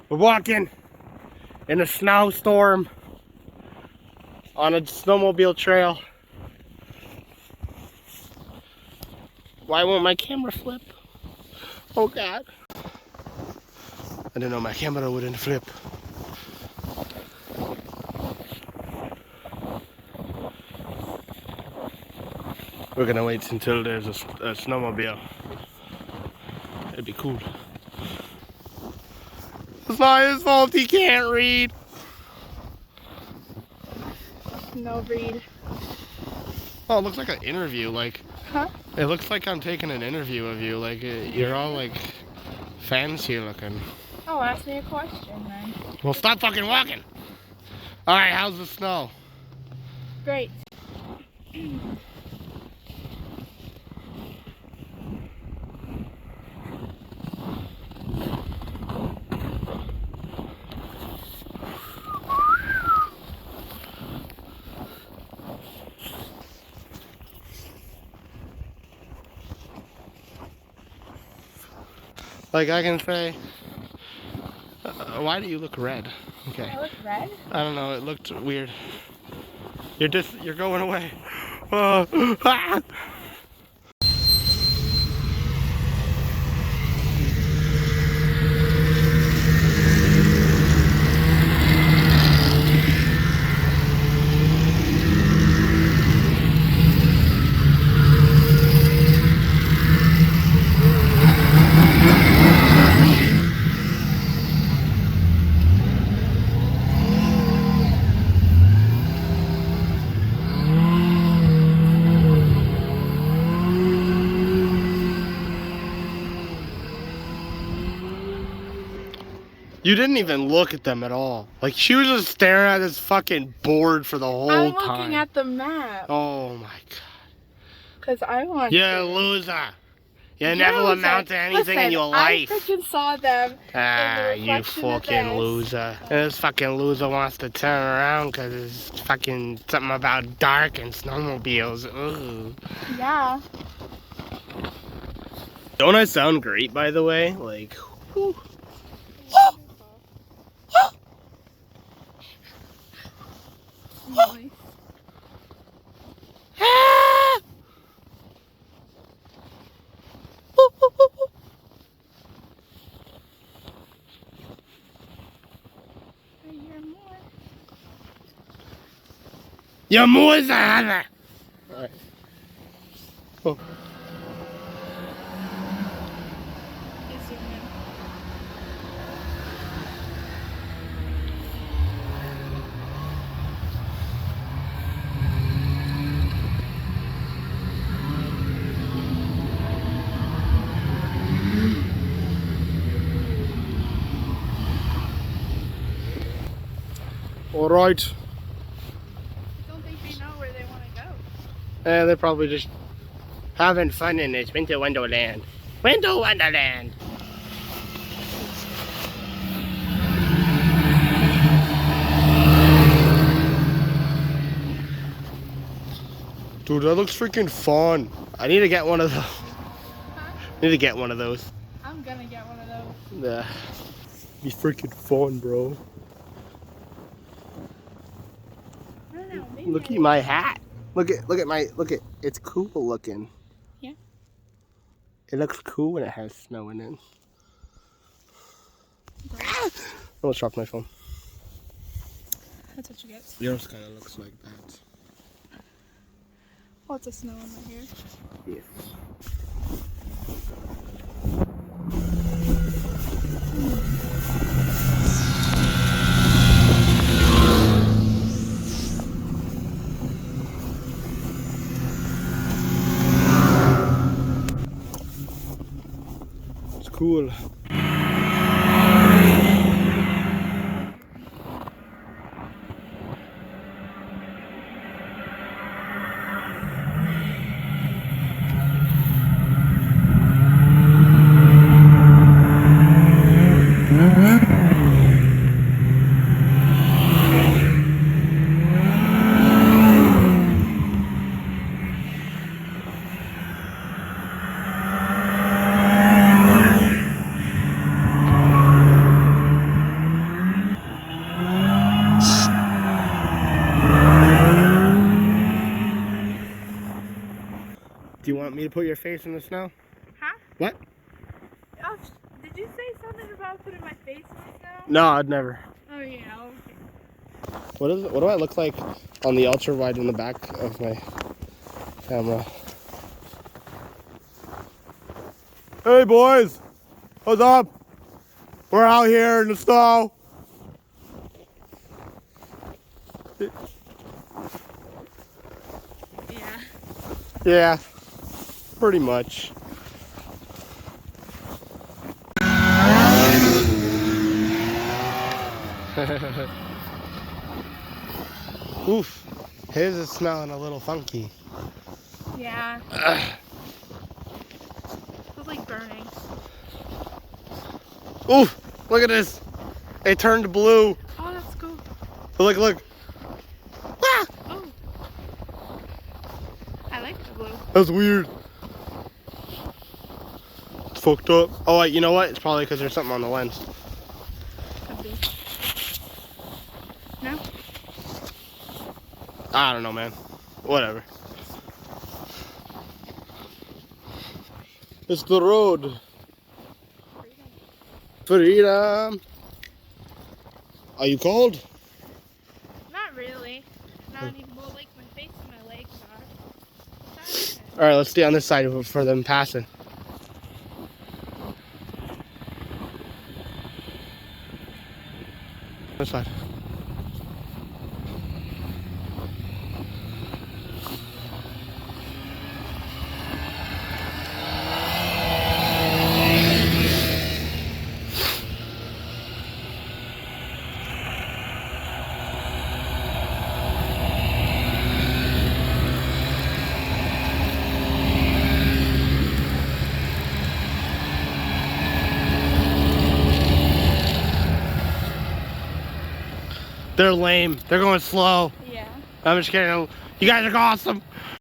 We're walking in a snowstorm on a snowmobile trail. Why won't my camera flip? Oh God. I didn't know my camera wouldn't flip. We're gonna wait until there's a snowmobile. It'd be cool. It's not his fault he can't read. No read. Oh, it looks like an interview. Like, huh? It looks like I'm taking an interview of you. Like, you're all like fancy looking. Oh, ask me a question then. Well, stop fucking walking. All right, how's the snow? Great. Like I can say, why do you look red? Okay. I look red? I don't know. It looked weird. You're going away. Ah. You didn't even look at them at all. Like, she was just staring at this fucking board for the whole time. I'm looking at the map. Oh my God. Because I want You're a loser. You never amount to anything in your life. I freaking saw them. Ah, you fucking loser. And this fucking loser wants to turn around because it's fucking something about dark and snowmobiles. Ugh. Yeah. Don't I sound great, by the way? Like, whew. Nice. Your more's a Alright. Oh. All right. Don't think they know where they want to go. They're probably just having fun in this winter wonderland. Winter wonderland. Dude, that looks freaking fun. I need to get one of those. Huh? Need to get one of those. I'm gonna get one of those. Yeah. Be freaking fun, bro. I don't know. Maybe Look at my hat. Look at it's cool looking. Yeah. It looks cool when it has snow in it. I almost dropped my phone. That's what you get. Yours kind of looks like that. Lots of snow in my hair. Yes. It's cool. want me to put your face in the snow? Huh? What? Oh, did you say something about putting my face in the snow? No, I'd never. Oh yeah, okay. What is it? What do I look like on the ultra wide in the back of my camera? Hey boys, what's up? We're out here in the snow. Yeah. Yeah, pretty much. Oof, his is smelling a little funky. Yeah. Feels like burning. Oof, look at this. It turned blue. Oh, that's cool. Look, look. Ah, Oh. I like the blue. that's weird. It's fucked up. Oh, wait, you know what? It's probably because there's something on the lens. Could be. No? I don't know, man. Whatever. It's the road. Freedom. Are you cold? Not really. Not even, well, like my face and my legs are. All right, let's stay on this side for them passing. This side. They're lame. They're going slow. Yeah. I'm just kidding. You guys are awesome.